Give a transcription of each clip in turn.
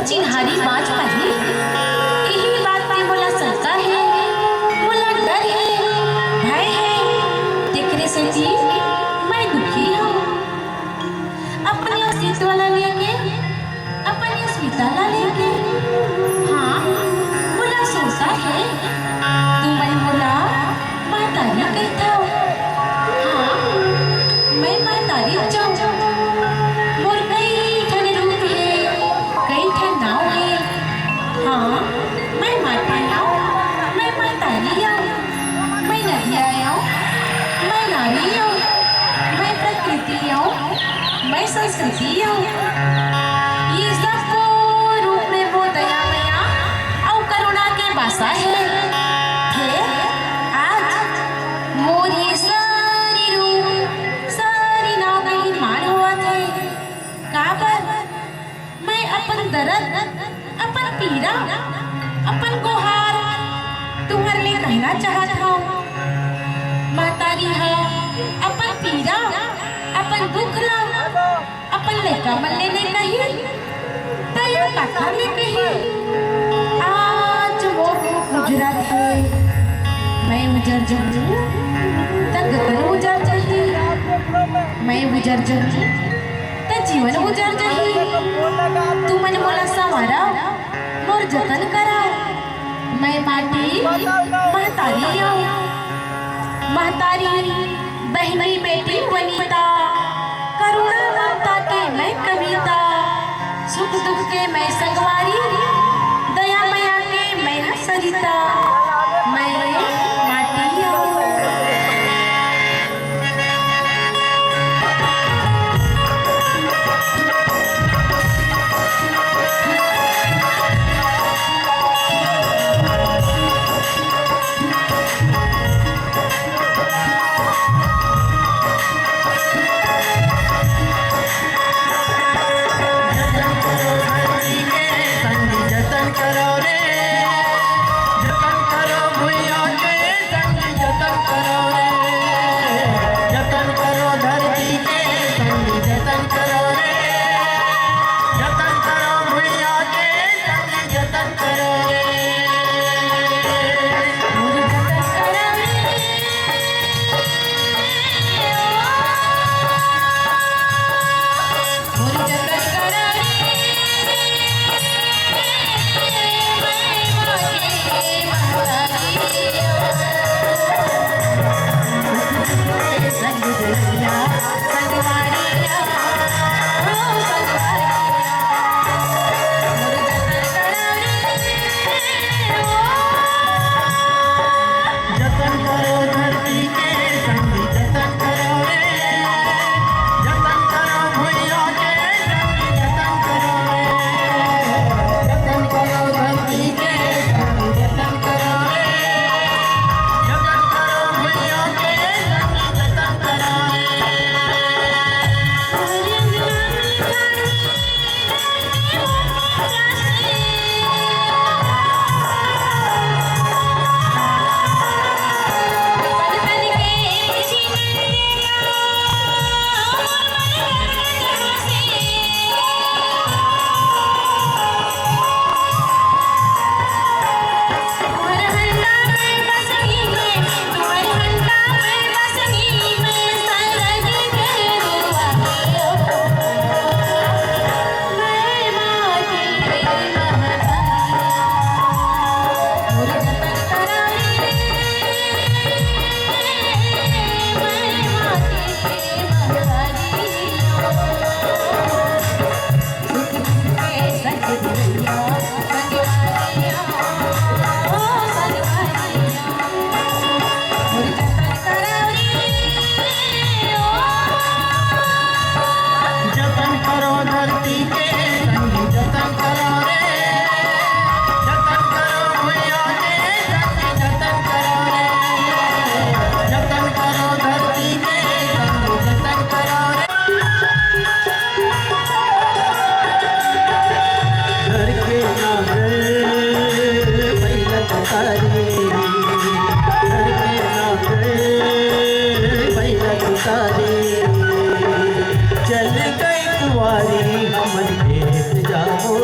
चिन्हारी बाज पहली यही बात पे बोला शंका है, बोला डर है, भय है। देखने से जी मैं दुखी हूँ। अपनी अस्तित्व वाला लेके, अपनी अस्मिता लेके, हाँ बोला सोचा है। तुम्हें बोला महतारी कहता हूँ, हाँ मैं महतारी जाऊँ। मोर कई ठन रूप है, कई ठन नाव है, हाँ मैं माटी आऊँ, मैं महतारी आऊँ, मैं नदिया आऊँ, मैं नारी आऊँ, मैं प्रकृति आऊँ, मैं संस्कृति आऊँ। ये सबको रूप में वो दया मया और करुणा के बासा है। आज मोर ये सारी रूप सारी नाव का निर्माण हुआ थे। काबर मैं अपन दर्द, अपन पीड़ा, अपन गुहार तुम्हारे लिए कहना चाहता हूँ। महतारी है अपन पीड़ा, अपन दुख ला, अपन लेका मल्ले ने कही, तय कथा ने कही। आज वो गुजरात है, मैं उजर जाऊँ तक गगन उजर जाही, मैं उजर जाऊँ त जीवन उजर जाही। तू मन मोला संवारा, मोर जतन करा, मैं माटी महतारी आऊँ। महतारी बहनी बेटी वनिता, करुणा ममता के मैं कविता, सुख दुख के मैं संगवारी, दया मया के मैं सरिता, मैं माटी आऊँ। चल गई कुंवारी हमन भेंट जाओ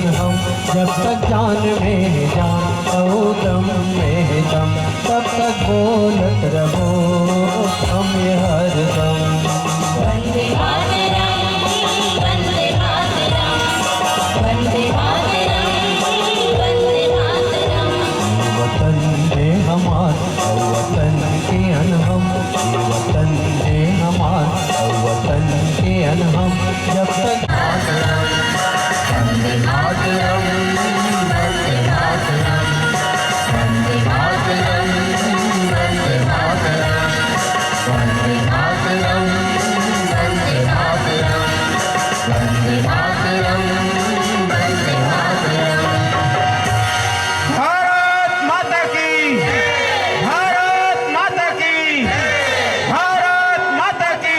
अनहम, जब तक जान में जान तो दम में दम, तब तक बोलत रहो हम ये हरदम। वंदे मातरम, वंदे मातरम, वंदे मातरम, वंदे मातरम। वतन है हमार वतन के अनहम, ये वतन है हमार वतन के अनहम, जब तक वंदे मातरम, वंदे मातरम, वंदे मातरम, वंदे मातरम, वंदे मातरम, वंदे मातरम, वंदे मातरम, वंदे मातरम। भारत माता की, भारत माता की, भारत माता की।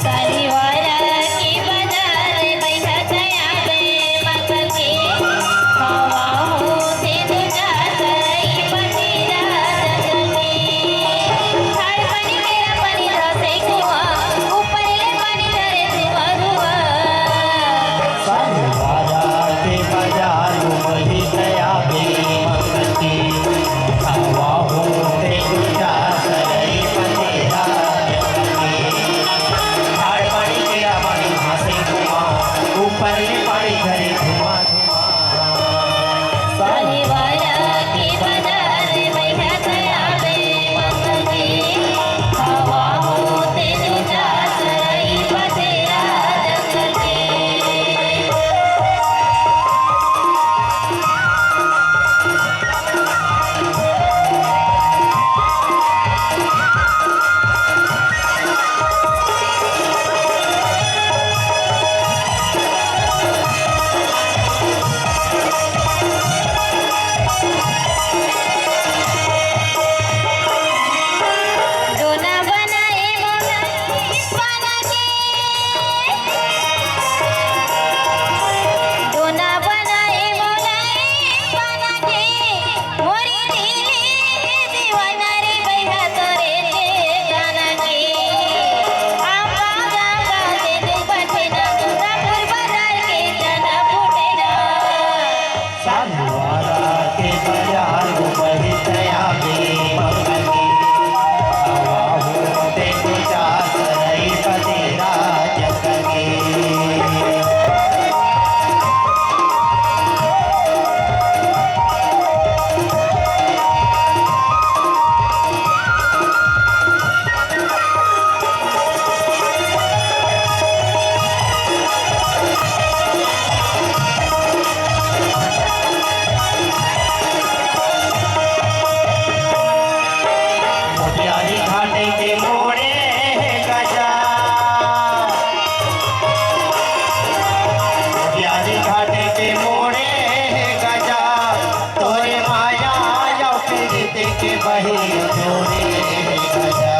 सालीवाला की बाजार बैठा गया बे मकर के हवा होते तुझा सरई बतेरा जगते थाड़ पानी मेरा पानी धसे कुआ ऊपर ले पानी धरे धुआ धुआ सालीवाला के बाजार वही गया बे मकती, हवा होते तुझा सरई बतेरा जगती। थाड़ पानी मेरा पानी धसे कुआ ऊपर ले पानी धरे धुआं धुआं। सालीवाला की बाजार बैठा गया बे मकर के हवा होते तुझा सरई बतेरा जगते डोना बनाए मोना पाना के डोना बनाए मोना पाना के मोरी दिली दीवाना रे बैठा तोरे के गाना के आका गाका से दिल बैठे ना रापुर बाजार के जना फूटे ना सालीवाला के बाजार वही गया बे मकती, हवा होते तुझा सरई बतेरा जगती। मोतियारी घाटे के मोड़े गजा, मोतियारी घाटे के मोड़े गजा, तोरे माया जाओ फिर के बही जोड़े गजा।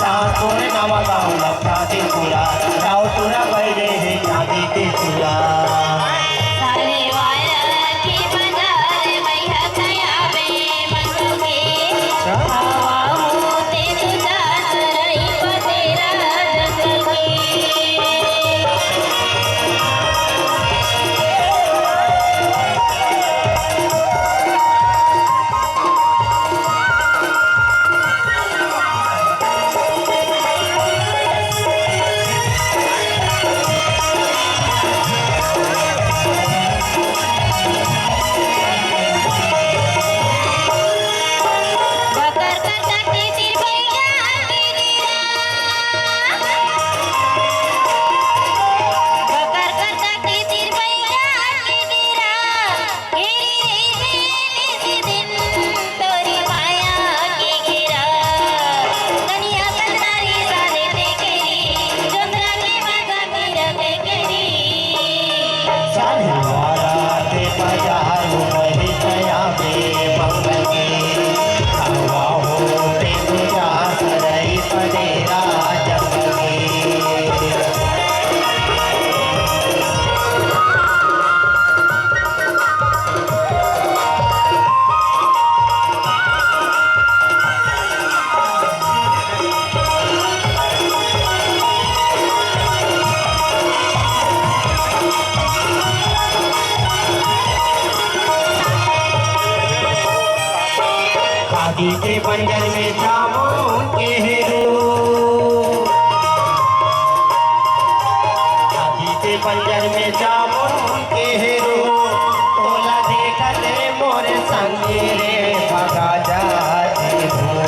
सांस तोरे नवा गाँव लपटा दे पूरा, जाओ तोरा बहरे है जागे के चूल्हा। सालीवाला की बाजार बैठा गया बे मकर के हवा होते तुझा हाथी के पंजर में जामुन के रूप, हाथी के पंजर में जामुन के रूप, तोला देखत मोर संगे रे भगा जाती हूँ।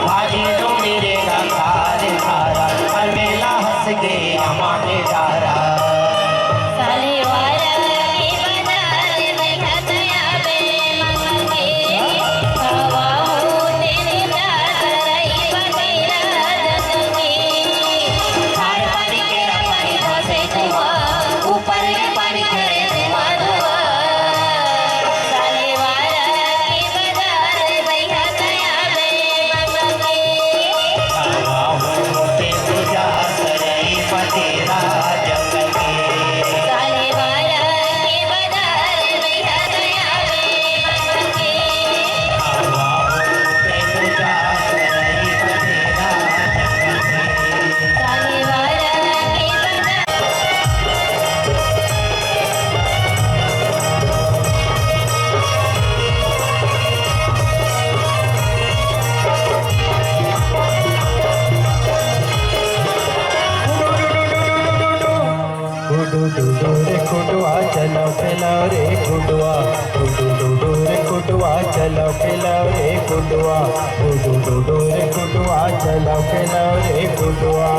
भाजी जो मेरे गार धारा और मेला हंस के हमारे डारा। साले वाला के बाजार में खतया बे मंगे, हवा हो तेरे दासरई बनेरा जगंगे। हार पानी के रपानी धोसे जुआ, ऊपर के पानी करे रे माधुआ। साले वाला के बाजार में खतया बे मंगे, हवा होते तुझा सरई पतेरा जगंगे। साले वाला के बाजार में खतया बे मंगे। हवा होते तुझा सरई पतेरा जगंगे। साले वाला के बाजार गुडू डूडू रे गुडुआ चलो खिलाओ रे गुडुआ, गुडू डूडू रे गुडुआ चलो खिलाओ रे गुडुआ, गुडू डूडू रे गुडुआ चलो खिलाओ रे गुडुआ।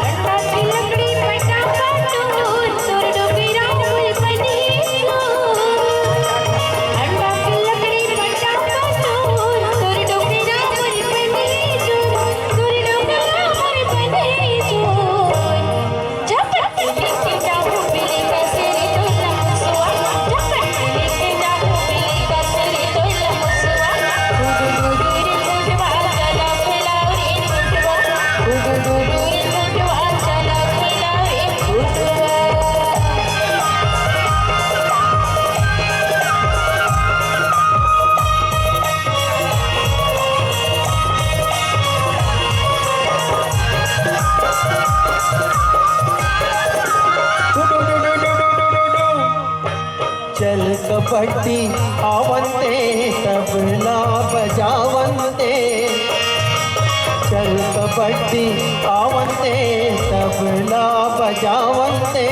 अंडा की लकड़ी पटाखा टूट सुर डुबीरा फूल बनी अंडा की लकड़ी पटाखा टूट सुर डुबीरा फूल बनी सुर डुबीरा फूल बनी जब लेके जाऊं बिल्ली का सिर तो लमसुआ, जब लेके जाऊं बिल्ली का सिर तो लमसुआ। गुडू रे गुडवा चला खिलाओ रे गुडवा, गुडू रे गुडवा चला खिलाओ रे गुडवा। चल कबड्डी आवंते तबला बजावंते, चल कबड्डी आवंते तबला बजावंते,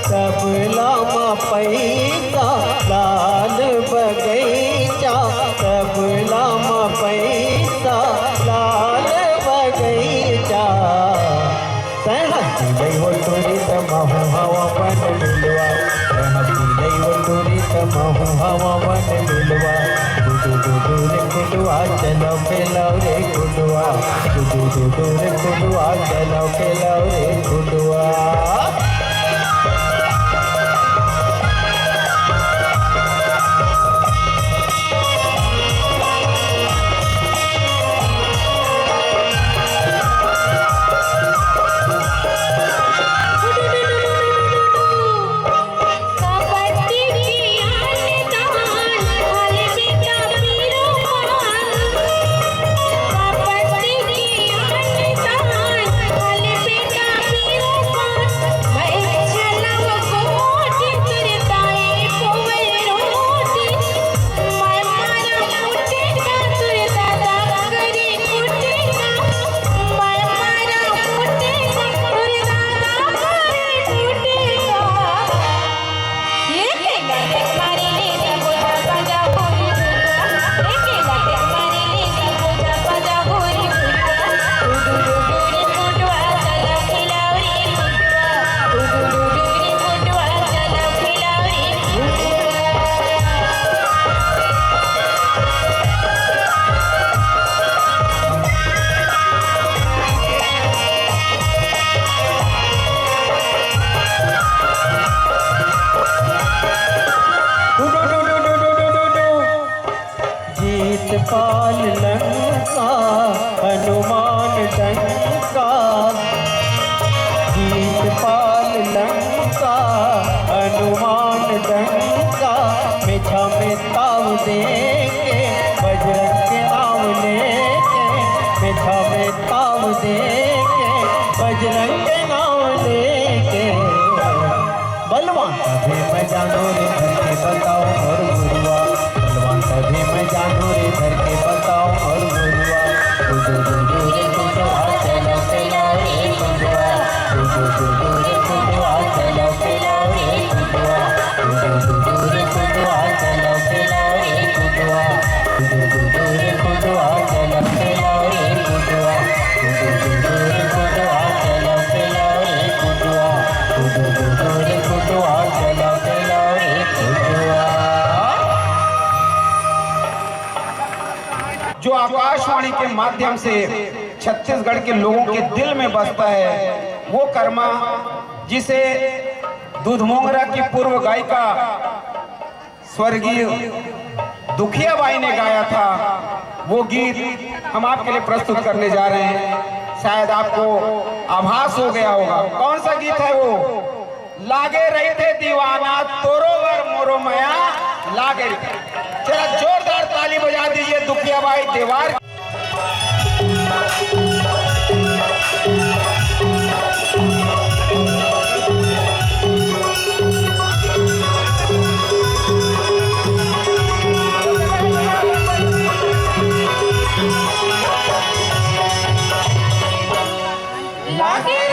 तबला मा पैसा लाल बगैचा, तबला मा पैसा लाल बगैचा। सहती हो तोरी तमहु हवा बन मिलवा, सहती हो तोरी तमहु हवा बन मिलवा। गुडू गुडू रे गुडुआ चलो खिलाओ रे गुडुआ, गुडू गुडू रे गुडुआ चलो खिलाओ रे गुडुआ। कबड्डी की आन तान हाल बेटा पीरो पान, कबड्डी की आन तान हाल बेटा पीरो पान। मैं चलव कोटी तेरे ताए पोवे रोटी, मैं मारा फुटेगा तेरे दादा करे फुटेगा, मैं मारा फुटेगा तेरे दादा करे फुटेगा। ये केला के मारी ले सबोजा पंजा गोरी गुरुआ, ये केला के मारी ले सबोजा पंजा गोरी गुरुआ। गुडू रे गुडवा चला खिलाओ रे गुडवा, गुडू रे गुडवा चला खिलाओ रे गुडवा। जीत पाल लंका हनुमान डंका, जीत पाल लंका हनुमान डंका, मिठा में ताव दे मैं जानू रे धर के बताओ और गुरुआ बलवान तभी मैं जानू रे धर के बताओ और गुरुआ गुडू गुडू रे गुडू आ चलो चलो रे गुडुआ गुडू गुडू रे गुडू आ चलो चलो रे गुडुआ गुडू गुडू रे गुडू आ चलो चलो रे गुडुआ गुडू गुडू रे गुडू आ चलो चलो रे गुडुआ गुडू गुडू रे गुडू आ चलो चलो रे गुडुआ गुडू गुडू रे गुडू आ चलो चलो रे गुडुआ। जो आकाशवाणी के माध्यम से छत्तीसगढ़ के लोगों के दिल में बसता है वो कर्मा जिसे दूध मोंगरा की पूर्व गायिका स्वर्गीय दुखिया बाई ने गाया था, वो गीत हम आपके लिए प्रस्तुत करने जा रहे हैं। शायद आपको आभास हो गया होगा कौन सा गीत है वो। लागे रही थे दीवाना तोरोवर मोरो मया लागे। जरा जोरदार ताली बजा दीजिए दुखिया बाई देवार। लागे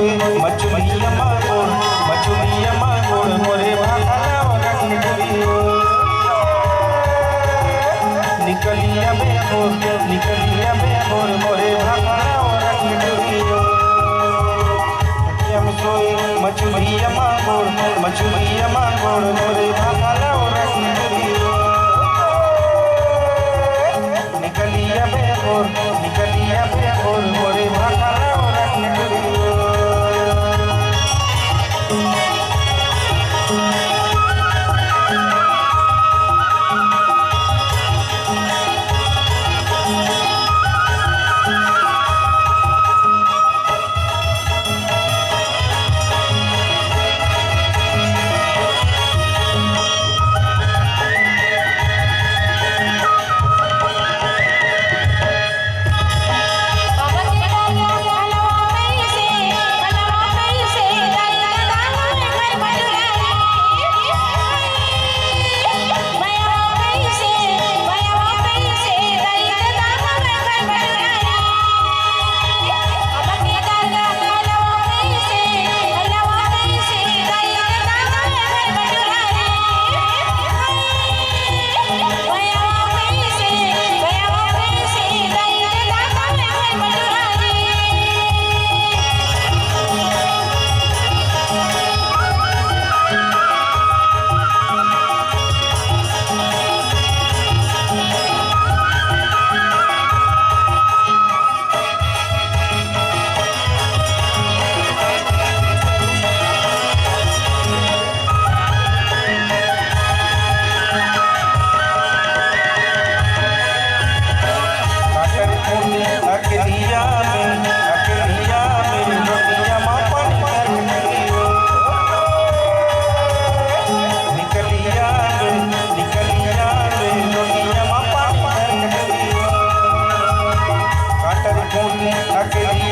सोए मछलिया मांगोड़ मोरे भाला रखने डुरियो निकलिया बेमोर मोरे भाला रखने डुरियो हम सोए मछलिया मांगोड़ मोरे भाला रखने डुरियो निकलिया बेमोर मोरे भाला रखने डुरियो अकेली